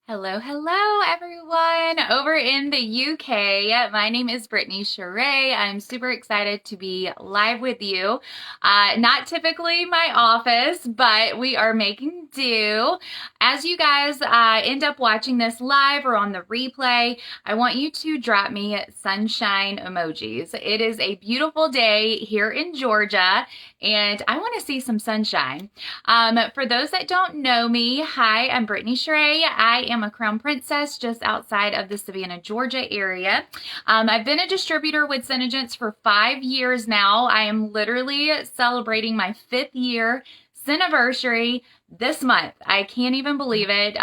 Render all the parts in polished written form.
Hello, hello, everyone over in the UK. My name is Brittni Schray. I'm super excited to be live with you. Not typically my office, but we are making do. As you guys end up watching this live or on the replay, I want you to drop me sunshine emojis. It is a beautiful day here in Georgia, and I want to see some sunshine. For those that don't know me, hi, I'm Brittni Schray. I am a crown princess just outside of the Savannah, Georgia area. I've been a distributor with Synergence for 5 years now. I am literally celebrating my 5th year anniversary this month. I can't even believe it.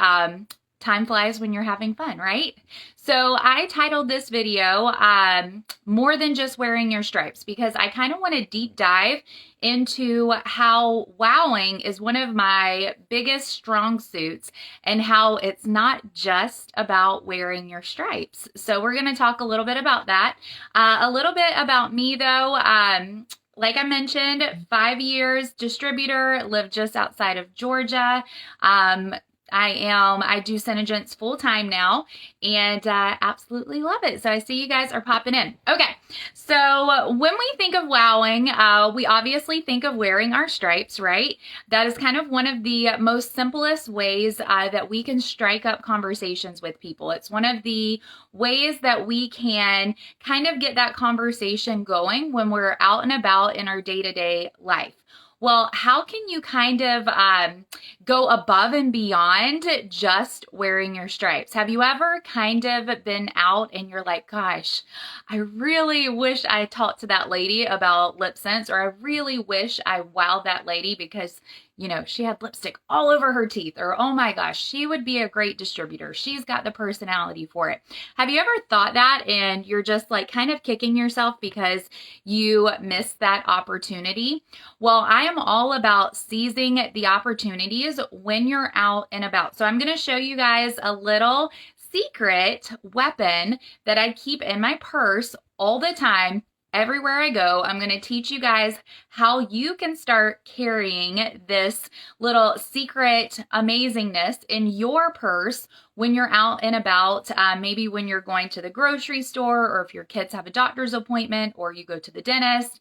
Time flies when you're having fun, right? So I titled this video More Than Just Wearing Your Stripes, because I kind of want to deep dive into how wowing is one of my biggest strong suits and how it's not just about wearing your stripes. So we're going to talk a little bit about that. A little bit about me though. Like I mentioned, 5 years distributor, live just outside of Georgia. I do Synergence full time now and absolutely love it. So I see you guys are popping in. Okay, so when we think of wowing, we obviously think of wearing our stripes, right? That is kind of one of the most simplest ways that we can strike up conversations with people. It's one of the ways that we can kind of get that conversation going when we're out and about in our day-to-day life. Well, how can you kind of go above and beyond just wearing your stripes? Have you ever kind of been out and you're like, gosh, I really wish I talked to that lady about lip scents, or I really wish I wowed that lady because, you know, she had lipstick all over her teeth, or oh my gosh, she would be a great distributor. She's got the personality for it. Have you ever thought that and you're just like kind of kicking yourself because you missed that opportunity? Well, I am all about seizing the opportunities when you're out and about. So I'm going to show you guys a little secret weapon that I keep in my purse all the time. Everywhere I go, I'm going to teach you guys how you can start carrying this little secret amazingness in your purse when you're out and about, maybe when you're going to the grocery store, or if your kids have a doctor's appointment or you go to the dentist.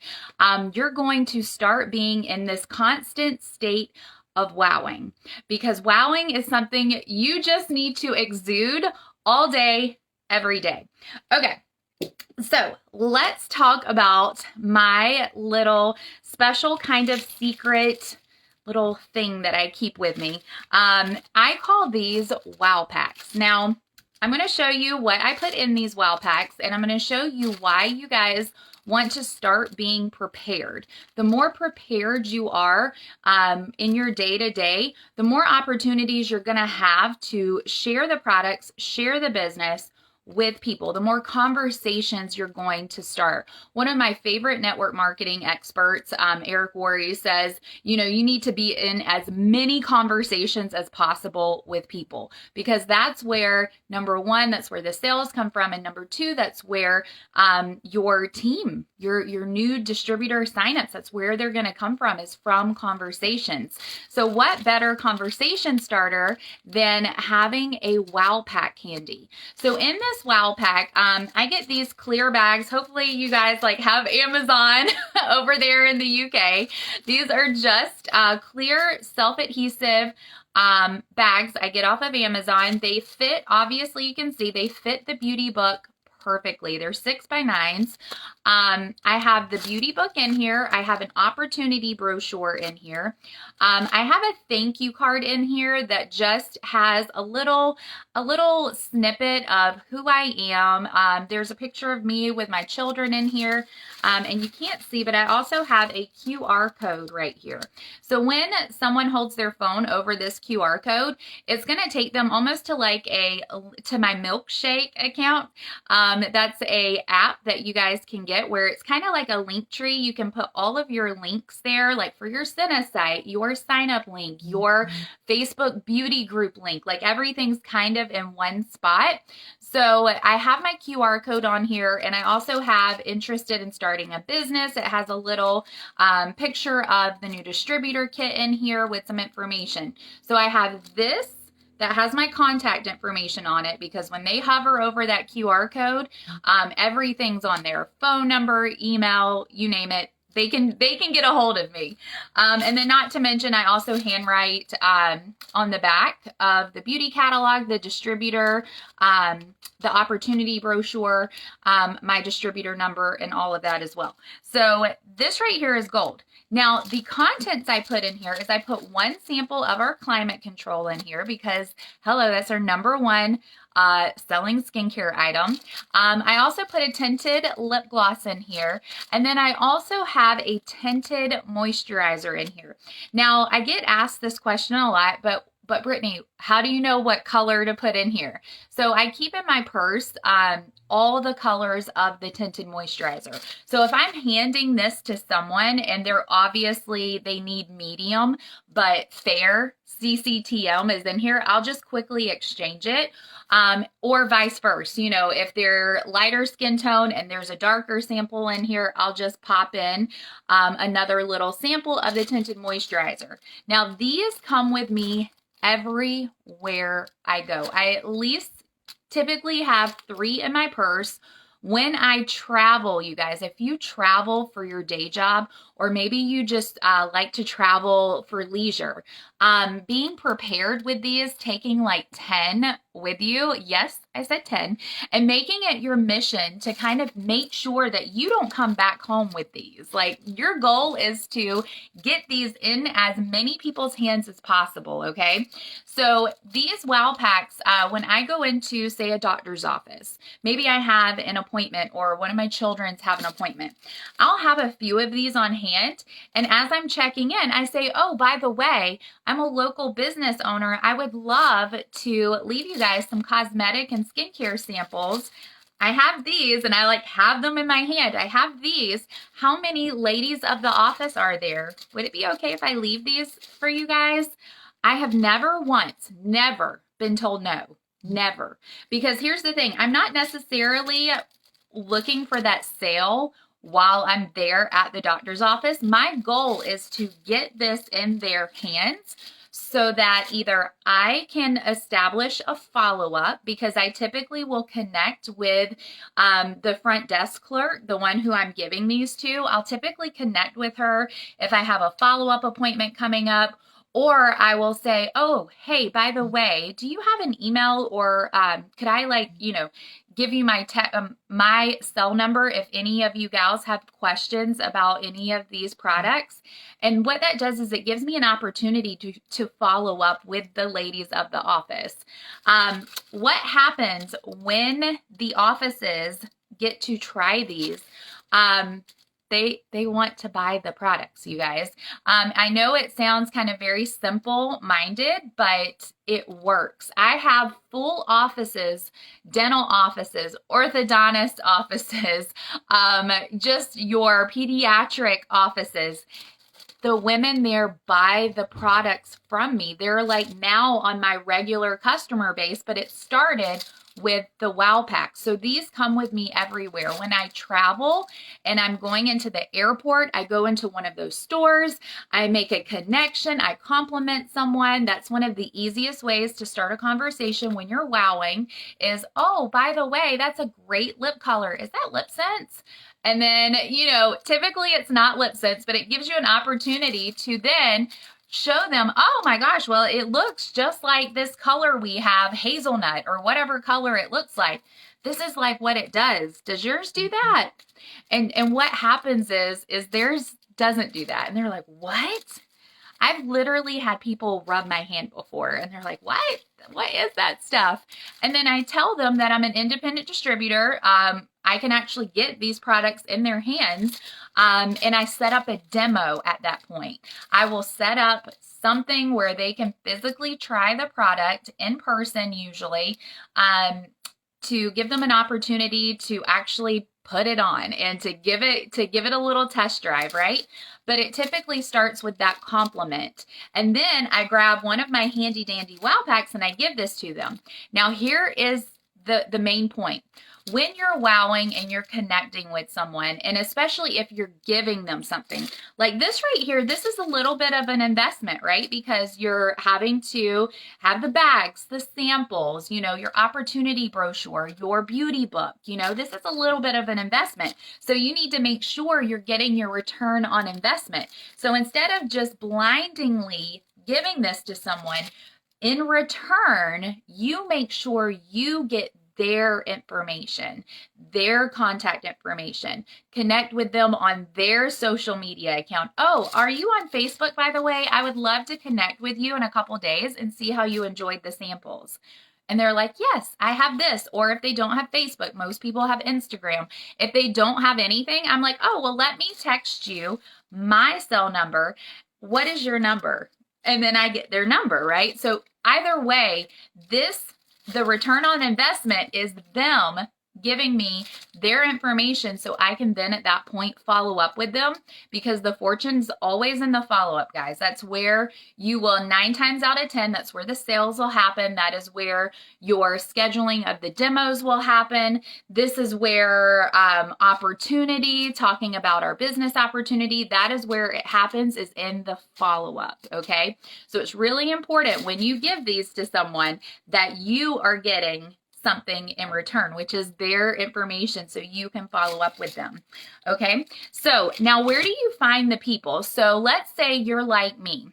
You're going to start being in this constant state of wowing, because wowing is something you just need to exude all day, every day. Okay. So let's talk about my little special kind of secret little thing that I keep with me. I call these wow packs. Now, I'm going to show you what I put in these wow packs, and I'm going to show you why you guys want to start being prepared. The more prepared you are in your day-to-day, the more opportunities you're going to have to share the products, share the business with people, the more conversations you're going to start. One of my favorite network marketing experts, Eric Worre, says, you know, you need to be in as many conversations as possible with people, because that's where, number one, that's where the sales come from. And number two, that's where your team, your new distributor signups, that's where they're going to come from, is from conversations. So what better conversation starter than having a wow pack handy? So in this wow pack, I get these clear bags. Hopefully you guys like have Amazon over there in the UK. These are just clear self-adhesive bags I get off of Amazon. They fit, obviously you can see they fit the beauty book perfectly. They're 6x9s. I have the beauty book in here. I have an opportunity brochure in here. I have a thank you card in here that just has a little snippet of who I am. There's a picture of me with my children in here, and you can't see, but I also have a QR code right here. So when someone holds their phone over this QR code, it's going to take them almost to like to my milkshake account. That's a app that you guys can get where it's kind of like a link tree. You can put all of your links there, like for your Cinna site, your sign up link, your Facebook beauty group link, like everything's kind of in one spot. So I have my QR code on here, and I also have interested in starting a business. It has a little picture of the new distributor kit in here with some information. So I have this that has my contact information on it, because when they hover over that QR code, everything's on there. Phone number, email, you name it. They can get a hold of me. And then not to mention, I also handwrite on the back of the beauty catalog, the distributor, the opportunity brochure, my distributor number, and all of that as well. So this right here is gold. Now, the contents I put in here is I put one sample of our climate control in here because, hello, that's our #1 selling skincare item. I also put a tinted lip gloss in here. And then I also have a tinted moisturizer in here. Now, I get asked this question a lot, but Brittni, how do you know what color to put in here? So I keep in my purse all the colors of the tinted moisturizer. So if I'm handing this to someone and they need medium, but fair, CCTM is in here, I'll just quickly exchange it. Or vice versa. You know, if they're lighter skin tone and there's a darker sample in here, I'll just pop in another little sample of the tinted moisturizer. Now, these come with me everywhere I go. I at least typically have 3 in my purse. When I travel, you guys, if you travel for your day job, or maybe you just like to travel for leisure, being prepared with these, taking like 10 with you, yes, I said 10, and making it your mission to kind of make sure that you don't come back home with these. Like, your goal is to get these in as many people's hands as possible, okay? So these wow packs, when I go into, say, a doctor's office, maybe I have an appointment or one of my children's have an appointment, I'll have a few of these on hand. And as I'm checking in, I say, oh, by the way, I'm a local business owner. I would love to leave you guys some cosmetic and skincare samples. I have these, and I have them in my hand. I have these. How many ladies of the office are there? Would it be okay if I leave these for you guys? I have never been told no. Never. Because here's the thing. I'm not necessarily looking for that sale while I'm there at the doctor's office. My goal is to get this in their hands so that either I can establish a follow-up, because I typically will connect with the front desk clerk, the one who I'm giving these to. I'll typically connect with her if I have a follow-up appointment coming up. Or I will say, oh, hey, by the way, do you have an email, or could I give you my cell number if any of you gals have questions about any of these products? And what that does is it gives me an opportunity to follow up with the ladies of the office. What happens when the offices get to try these? They want to buy the products, you guys. I know it sounds kind of very simple-minded, but it works. I have full offices, dental offices, orthodontist offices, just your pediatric offices. The women there buy the products from me. They're now on my regular customer base, but it started with the wow pack. So these come with me everywhere. When I travel and I'm going into the airport, I go into one of those stores, I make a connection, I compliment someone. That's one of the easiest ways to start a conversation when you're wowing is, oh, by the way, that's a great lip color. Is that Lip Sense? And then, typically it's not Lip Sense, but it gives you an opportunity to then show them, oh my gosh, well, it looks just like this color we have, hazelnut, or whatever color it looks like. This is what it does. Does yours do that? And what happens is theirs doesn't do that. And they're like, what? I've literally had people rub my hand before, and they're like, what? What is that stuff? And then I tell them that I'm an independent distributor. I can actually get these products in their hands. And I set up a demo at that point. I will set up something where they can physically try the product in person, usually, to give them an opportunity to actually put it on and to give it a little test drive, right? But it typically starts with that compliment. And then I grab one of my handy dandy wow packs and I give this to them. Now here is the main point. When you're wowing and you're connecting with someone, and especially if you're giving them something like this right here, this is a little bit of an investment, right? Because you're having to have the bags, the samples, you know, your opportunity brochure, your beauty book, you know, this is a little bit of an investment. So you need to make sure you're getting your return on investment. So instead of just blindingly giving this to someone, in return, you make sure you get their information, their contact information, connect with them on their social media account. Oh, are you on Facebook, by the way? I would love to connect with you in a couple days and see how you enjoyed the samples. And they're like, yes, I have this. Or if they don't have Facebook, most people have Instagram. If they don't have anything, I'm like, oh, well, let me text you my cell number. What is your number? And then I get their number, right? So either way, the return on investment is them giving me their information so I can then at that point follow up with them, because the fortune's always in the follow-up, guys. That's where you will 9 times out of 10, that's where the sales will happen. That is where your scheduling of the demos will happen. This is where opportunity, talking about our business opportunity, that is where it happens, is in the follow-up, okay? So it's really important when you give these to someone that you are getting something in return, which is their information so you can follow up with them. Okay, so now where do you find the people? So let's say you're like me.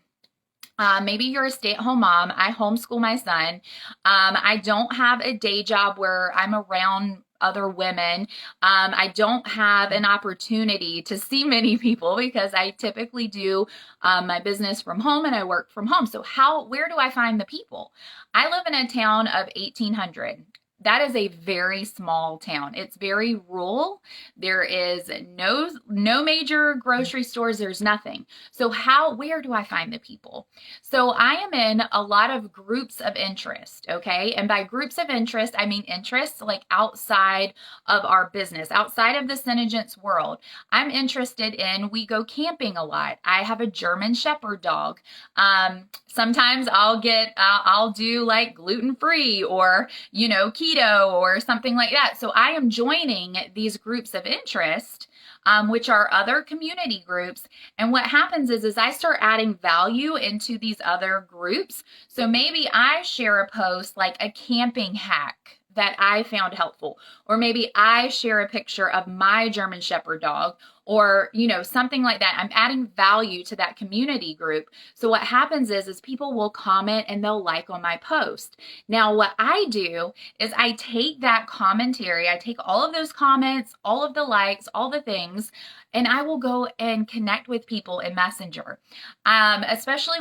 Maybe you're a stay-at-home mom. I homeschool my son. I don't have a day job where I'm around other women. I don't have an opportunity to see many people because I typically do my business from home and I work from home. So where do I find the people? I live in a town of 1,800. That is a very small town. It's very rural. There is no major grocery stores. There's nothing. So where do I find the people? So I am in a lot of groups of interest, okay? And by groups of interest, I mean interests like outside of our business, outside of the Synergence world. I'm interested in, we go camping a lot. I have a German Shepherd dog. Sometimes I'll do like gluten-free or, you know, keto or something like that. So I am joining these groups of interest, which are other community groups. And what happens is I start adding value into these other groups. So maybe I share a post like a camping hack that I found helpful, or maybe I share a picture of my German Shepherd dog, or, you know, something like that. I'm adding value to that community group. So what happens is people will comment and they'll like on my post. Now, what I do is I take that commentary, I take all of those comments, all of the likes, all the things, and I will go and connect with people in Messenger. Especially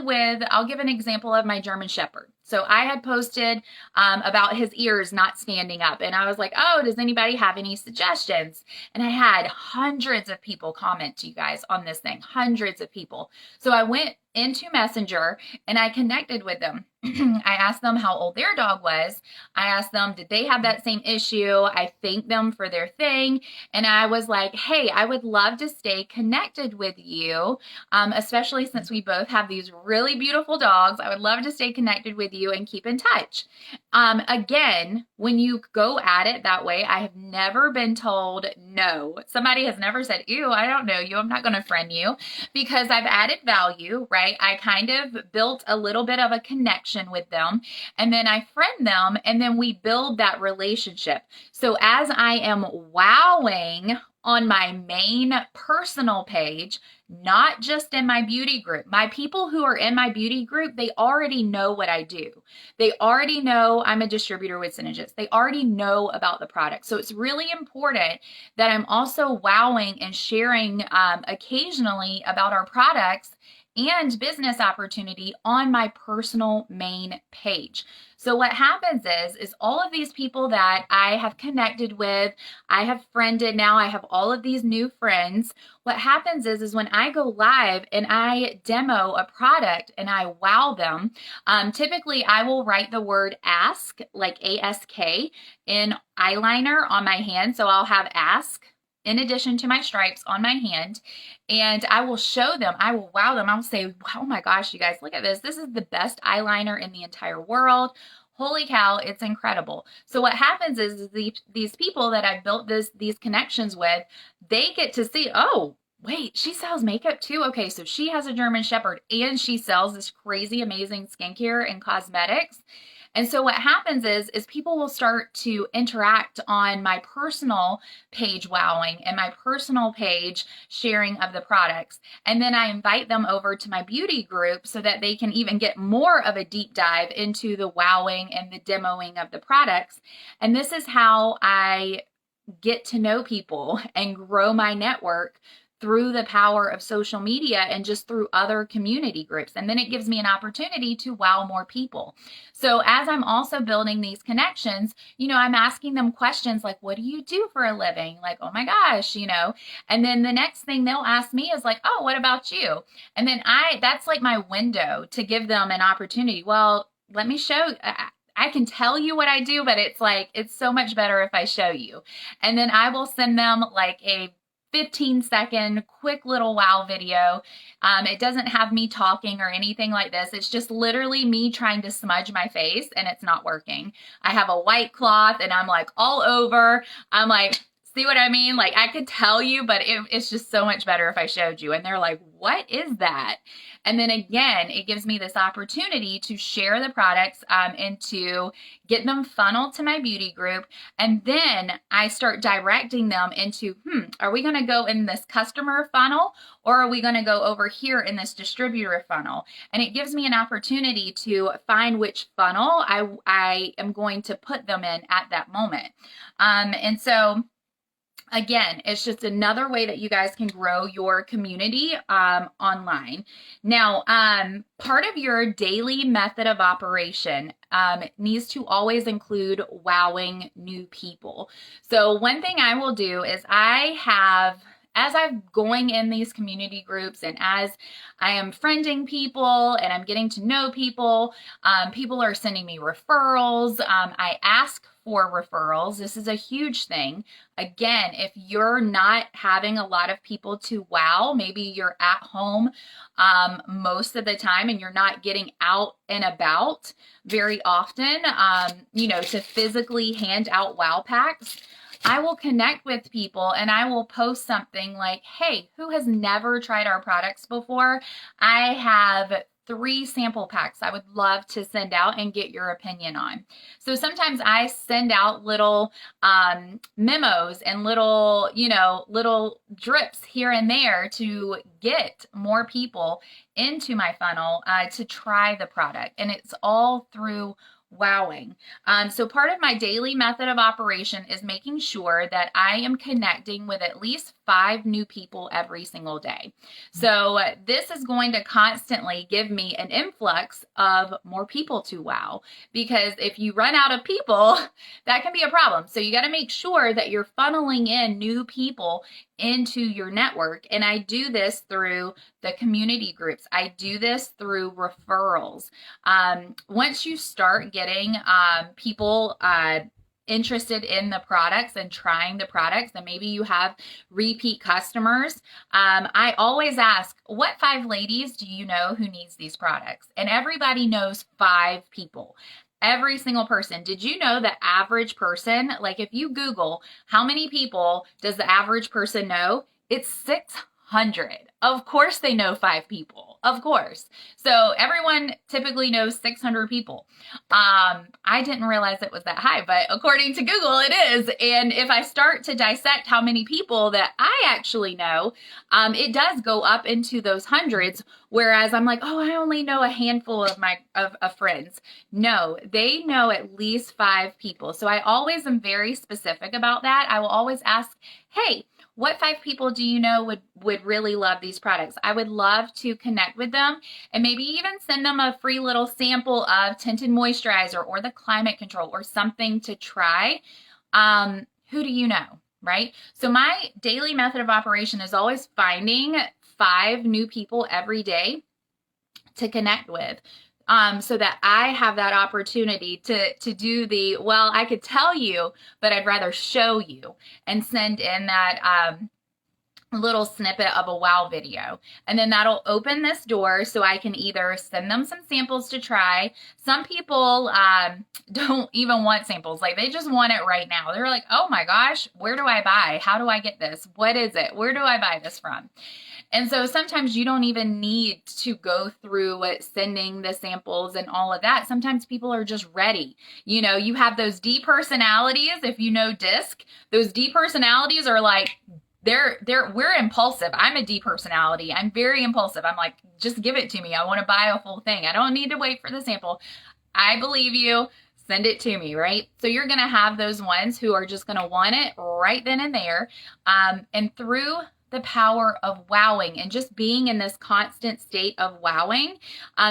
I'll give an example of my German Shepherd. So I had posted about his ears not standing up, and I was like, oh, does anybody have any suggestions? And I had hundreds of people comment to you guys on this thing, hundreds of people. So I went into Messenger and I connected with them. I asked them how old their dog was. I asked them, did they have that same issue? I thanked them for their thing. And I was like, hey, I would love to stay connected with you, especially since we both have these really beautiful dogs. I would love to stay connected with you and keep in touch. Again, when you go at it that way, I have never been told no. Somebody has never said, ew, I don't know you, I'm not going to friend you, because I've added value, right? I kind of built a little bit of a connection with them, and then I friend them, and then we build that relationship. So as I am wowing on my main personal page, not just in my beauty group. My people who are in my beauty group, they already know what I do. They already know I'm a distributor with Synergence. They already know about the product. So it's really important that I'm also wowing and sharing occasionally about our products and business opportunity on my personal main page. So what happens is all of these people that I have connected with, I have friended, now I have all of these new friends. What happens is when I go live and I demo a product and I wow them, typically I will write the word ask, like ASK, in eyeliner on my hand. So I'll have ask in addition to my stripes on my hand, and I will show them, I will wow them. I'll say, oh my gosh, you guys, look at this. This is the best eyeliner in the entire world. holy cow, it's incredible. So what happens is these people that I've built these connections with, they get to see, oh, wait, she sells makeup too? Okay, so she has a German Shepherd and she sells this crazy amazing skincare and cosmetics. And so what happens is people will start to interact on my personal page wowing and my personal page sharing of the products. And then I invite them over to my beauty group so that they can even get more of a deep dive into the wowing and the demoing of the products. And this is how I get to know people and grow my network through the power of social media and just through other community groups. And then it gives me an opportunity to wow more people. So as I'm also building these connections, I'm asking them questions like, what do you do for a living? Like, oh my gosh, and then the next thing they'll ask me is like, oh, what about you? And then that's like my window to give them an opportunity. Well, let me show I can tell you what I do, but it's so much better if I show you. And then I will send them like a 15-second quick little wow video. It doesn't have me talking or anything like this. It's just literally me trying to smudge my face and it's not working. I have a white cloth and I'm like all over. I'm like, see what I mean? Like I could tell you, but it's just so much better if I showed you. And they're like, what is that? And then again, it gives me this opportunity to share the products and to get them funneled to my beauty group. And then I start directing them into, are we going to go in this customer funnel or are we going to go over here in this distributor funnel? And it gives me an opportunity to find which funnel I am going to put them in at that moment. And so again, it's just another way that you guys can grow your community online. Now, part of your daily method of operation needs to always include wowing new people. So one thing I will do is as I'm going in these community groups and as I am friending people and I'm getting to know people, people are sending me referrals. I ask for referrals. This is a huge thing. Again, if you're not having a lot of people to wow, maybe you're at home most of the time and you're not getting out and about very often, to physically hand out wow packs, I will connect with people and I will post something like, hey, who has never tried our products before? I have 3 sample packs I would love to send out and get your opinion on. So sometimes I send out little memos and little drips here and there to get more people into my funnel to try the product. And it's all through wowing. So part of my daily method of operation is making sure that I am connecting with at least 5 new people every single day. So this is going to constantly give me an influx of more people to wow, because if you run out of people, that can be a problem. So you got to make sure that you're funneling in new people into your network. And I do this through the community groups. I do this through referrals. Once you start getting people interested in the products and trying the products, and maybe you have repeat customers, I always ask, what 5 ladies do you know who needs these products? And everybody knows 5 people. Every single person. Did you know the average person, like if you Google how many people does the average person know, it's 600. Of course they know 5 people. Of course. So everyone typically knows 600 people. I didn't realize it was that high, but according to Google, it is. And if I start to dissect how many people that I actually know, it does go up into those hundreds. Whereas I'm like, oh, I only know a handful of my friends. No, they know at least 5 people. So I always am very specific about that. I will always ask, hey, what 5 people do you know would really love these products? I would love to connect with them and maybe even send them a free little sample of tinted moisturizer or the climate control or something to try. Who do you know, right? So my daily method of operation is always finding 5 new people every day to connect with. So that I have that opportunity to do I could tell you, but I'd rather show you and send in that little snippet of a wow video. And then that'll open this door so I can either send them some samples to try. Some people don't even want samples. Like, they just want it right now. They're like, oh my gosh, where do I buy? How do I get this? What is it? Where do I buy this from? And so sometimes you don't even need to go through sending the samples and all of that. Sometimes people are just ready. You know, you have those D personalities. If you know DISC, those D personalities are like, we're impulsive. I'm a D personality. I'm very impulsive. I'm like, just give it to me. I want to buy a full thing. I don't need to wait for the sample. I believe you. Send it to me, right? So you're going to have those ones who are just going to want it right then and there. And through the power of wowing and just being in this constant state of wowing,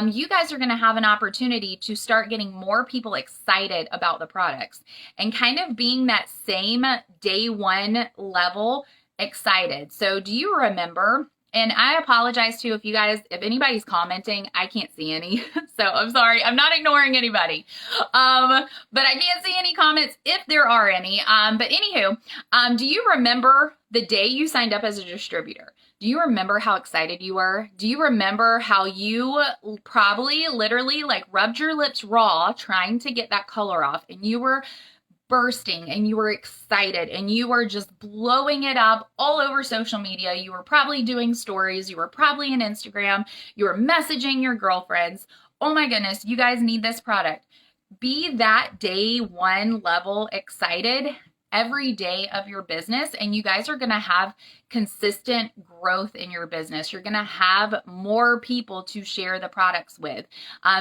you guys are going to have an opportunity to start getting more people excited about the products and kind of being that same day one level excited. So do you remember? And I apologize too if anybody's commenting, I can't see any. So I'm sorry, I'm not ignoring anybody. But I can't see any comments if there are any. But anywho, do you remember the day you signed up as a distributor? Do you remember how excited you were? Do you remember how you probably literally like rubbed your lips raw trying to get that color off, and you were bursting and you were excited and you were just blowing it up all over social media? You were probably doing stories. You were probably in Instagram. You were messaging your girlfriends. Oh my goodness, you guys need this product. Be that day one level excited every day of your business, and you guys are going to have consistent growth in your business. You're going to have more people to share the products with,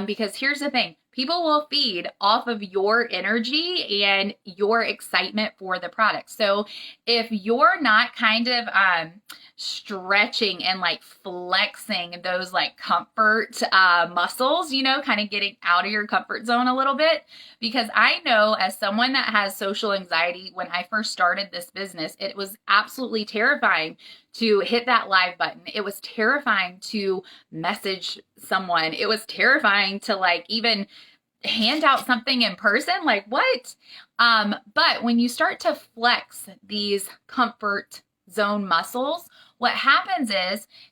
because here's the thing. People will feed off of your energy and your excitement for the product. So if you're not kind of stretching and like flexing those like comfort muscles, you know, kind of getting out of your comfort zone a little bit, because I know as someone that has social anxiety, when I first started this business, it was absolutely terrifying to hit that live button. It was terrifying to message someone. It was terrifying to like even hand out something in person. Like, what? But when you start to flex these comfort zone muscles, what happens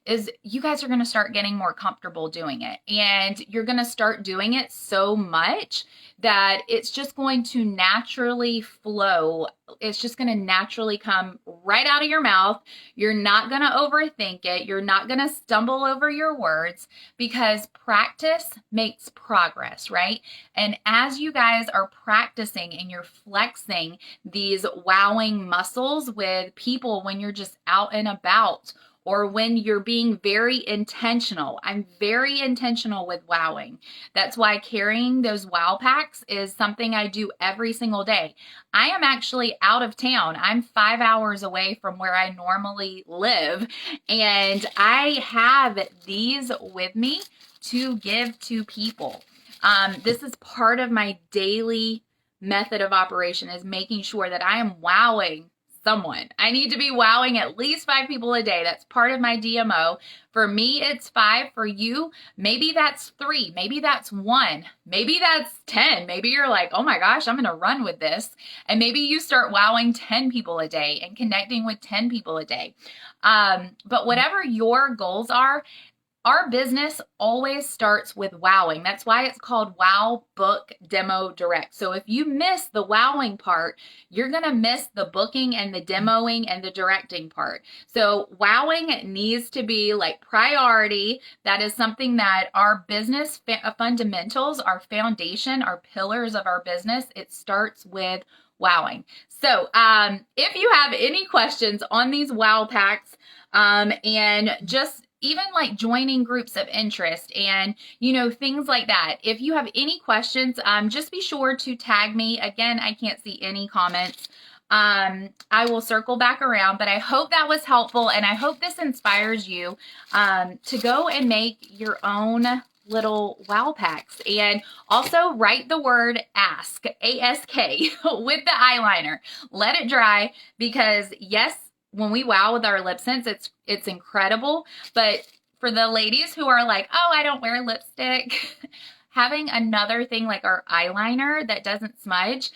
is you guys are going to start getting more comfortable doing it, and you're going to start doing it so much that it's just going to naturally flow. It's just going to naturally come right out of your mouth. You're not going to overthink it. You're not going to stumble over your words, because practice makes progress, right? And as you guys are practicing and you're flexing these wowing muscles with people when you're just out and about, or when you're being very intentional. I'm very intentional with wowing. That's why carrying those wow packs is something I do every single day. I am actually out of town. I'm 5 hours away from where I normally live, and I have these with me to give to people. This is part of my daily method of operation, is making sure that I am wowing someone. I need to be wowing at least 5 people a day. That's part of my DMO. For me, it's 5. For you, maybe that's 3. Maybe that's 1. Maybe that's 10. Maybe you're like, oh my gosh, I'm going to run with this. And maybe you start wowing 10 people a day and connecting with 10 people a day. But whatever your goals are, our business always starts with wowing. That's why it's called Wow Book Demo Direct. So if you miss the wowing part, you're going to miss the booking and the demoing and the directing part. So wowing needs to be like priority. That is something that our business fundamentals, our foundation, our pillars of our business, it starts with wowing. So if you have any questions on these wow packs, and just even like joining groups of interest and, you know, things like that. If you have any questions, just be sure to tag me. Again, I can't see any comments. I will circle back around, but I hope that was helpful, and I hope this inspires you to go and make your own little wow packs. And also write the word ask, A-S-K, with the eyeliner. Let it dry, because yes, when we wow with our lip sense, it's incredible. But for the ladies who are like, oh, I don't wear lipstick, having another thing like our eyeliner that doesn't smudge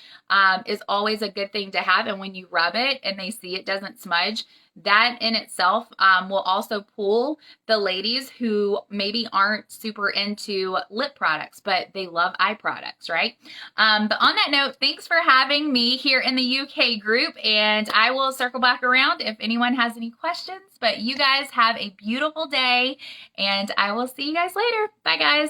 is always a good thing to have. And when you rub it and they see it doesn't smudge, that in itself will also pull the ladies who maybe aren't super into lip products, but they love eye products, right? But on that note, thanks for having me here in the UK group, and I will circle back around if anyone has any questions. But you guys have a beautiful day, and I will see you guys later. Bye, guys.